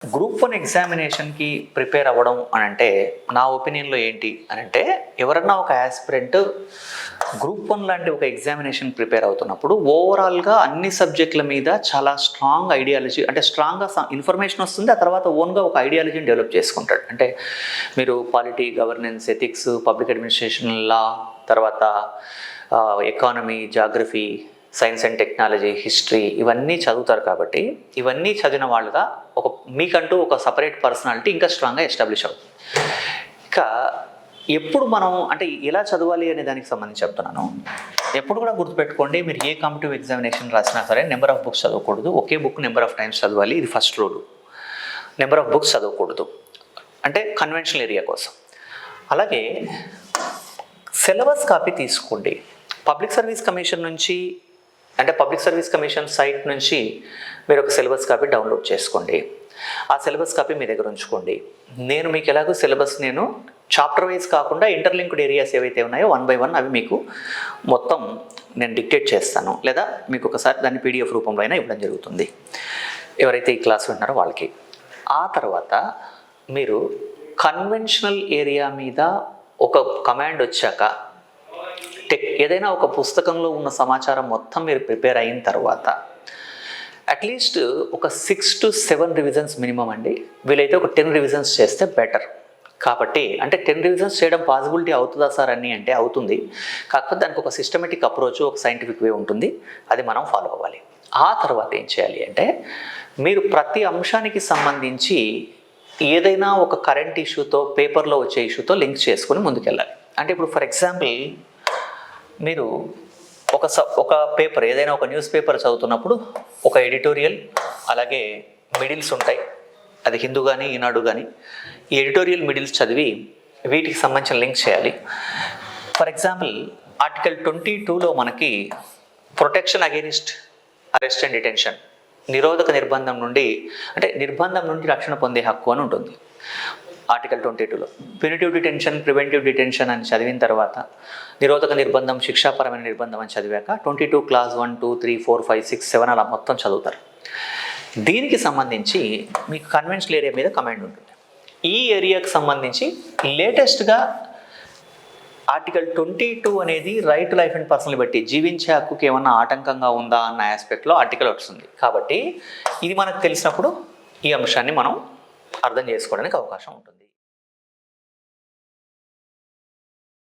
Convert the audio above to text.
Group 1 ఎగ్జామినేషన్కి prepare అవ్వడం అని అంటే నా ఒపీనియన్లో ఏంటి అని అంటే ఎవరన్నా ఒక యాస్పిరెంట్ గ్రూప్ 1 లాంటి ఒక ఎగ్జామినేషన్ ప్రిపేర్ అవుతున్నప్పుడు ఓవరాల్గా అన్ని సబ్జెక్టుల మీద చాలా స్ట్రాంగ్ ఐడియాలజీ అంటే స్ట్రాంగ్గా ఇన్ఫర్మేషన్ వస్తుంది. ఆ తర్వాత ఓన్గా ఒక ఐడియాలజీని డెవలప్ చేసుకుంటాడు. అంటే మీరు polity, governance, ethics, public administration, law, తర్వాత economy, geography, science and technology, history ఇవన్నీ చదువుతారు. కాబట్టి ఇవన్నీ చదివిన వాళ్ళుగా మీకంటూ ఒక సపరేట్ పర్సనాలిటీ ఇంకా స్ట్రాంగ్గా ఎస్టాబ్లిష్ అవుతుంది. ఇంకా ఎప్పుడు మనం అంటే ఎలా చదవాలి అనే దానికి సంబంధించి చెప్తున్నాను. ఎప్పుడు కూడా గుర్తుపెట్టుకోండి, మీరు ఏ కాంపిటిటివ్ ఎగ్జామినేషన్ రాసినా సరే నెంబర్ ఆఫ్ బుక్స్ చదవకూడదు. ఒకే బుక్ నెంబర్ ఆఫ్ టైమ్స్ చదవాలి. ఇది first rule. Number of books చదవకూడదు అంటే కన్వెన్షనల్ ఏరియా కోసం. అలాగే సిలబస్ కాపీ తీసుకోండి. పబ్లిక్ సర్వీస్ కమిషన్ నుంచి అంటే పబ్లిక్ సర్వీస్ కమిషన్ సైట్ నుంచి మీరు ఒక సిలబస్ కాపీ డౌన్లోడ్ చేసుకోండి. ఆ సిలబస్ కాపీ మీ దగ్గర ఉంచుకోండి. నేను మీకు ఎలాగో సిలబస్ నేను చాప్టర్ వైజ్ కాకుండా ఇంటర్లింక్డ్ ఏరియాస్ ఏవైతే ఉన్నాయో 1 by 1 అవి మీకు మొత్తం నేను డిక్టేట్ చేస్తాను, లేదా మీకు ఒకసారి దాన్ని PDF రూపంలో అయినా ఇవ్వడం జరుగుతుంది ఎవరైతే ఈ క్లాస్ వింటున్నారో వాళ్ళకి. ఆ తర్వాత మీరు కన్వెన్షనల్ ఏరియా మీద ఒక కమాండ్ వచ్చాక ఏదైనా ఒక పుస్తకంలో ఉన్న సమాచారం మొత్తం మీరు ప్రిపేర్ అయిన తర్వాత అట్లీస్ట్ ఒక 6 to 7 రివిజన్స్ మినిమం అండి. వీలైతే ఒక 10 రివిజన్స్ చేస్తే బెటర్. కాబట్టి అంటే 10 రివిజన్స్ చేయడం పాసిబిలిటీ అవుతుందా సార్ అని అంటే అవుతుంది. కాకపోతే దానికి ఒక సిస్టమేటిక్ అప్రోచ్, ఒక సైంటిఫిక్ వే ఉంటుంది. అది మనం ఫాలో అవ్వాలి. ఆ తర్వాత ఏం చేయాలి అంటే మీరు ప్రతి అంశానికి సంబంధించి ఏదైనా ఒక కరెంట్ ఇష్యూతో, పేపర్లో వచ్చే ఇష్యూతో లింక్ చేసుకుని ముందుకెళ్ళాలి. అంటే ఇప్పుడు ఫర్ ఎగ్జాంపుల్ మీరు ఒక పేపర్ ఏదైనా ఒక న్యూస్ పేపర్ చదువుతున్నప్పుడు ఒక ఎడిటోరియల్, అలాగే మిడిల్స్ ఉంటాయి. అది హిందూ కానీ ఈనాడు కానీ. ఈ ఎడిటోరియల్ మిడిల్స్ చదివి వీటికి సంబంధించిన లింక్స్ చేయాలి. ఫర్ ఎగ్జాంపుల్ ఆర్టికల్ 22లో మనకి protection against arrest and detention, నిరోధక నిర్బంధం నుండి అంటే నిర్బంధం నుండి రక్షణ పొందే హక్కు అని ఉంటుంది ఆర్టికల్ 22లో. ప్యూనిటివ్ డిటెన్షన్, ప్రివెంటివ్ డిటెన్షన్ అని చదివిన తర్వాత నిరోధక నిర్బంధం, శిక్షాపరమైన నిర్బంధం అని చదివాక 22 clause 1, 2, 3, 4, 5, 6, 7 అలా మొత్తం చదువుతారు. దీనికి సంబంధించి మీకు కన్వెన్షనల్ ఏరియా మీద కమాండ్ ఉంటుంది. ఈ ఏరియాకి సంబంధించి లేటెస్ట్గా ఆర్టికల్ 22 అనేది right to life and personal బట్టి జీవించే హక్కుకి ఏమన్నా ఆటంకంగా ఉందా అన్న ఆస్పెక్ట్లో ఆర్టికల్ వస్తుంది. కాబట్టి ఇది మనకు తెలిసినప్పుడు ఈ అంశాన్ని మనం అర్థం చేసుకోవడానికి అవకాశం ఉంటుంది.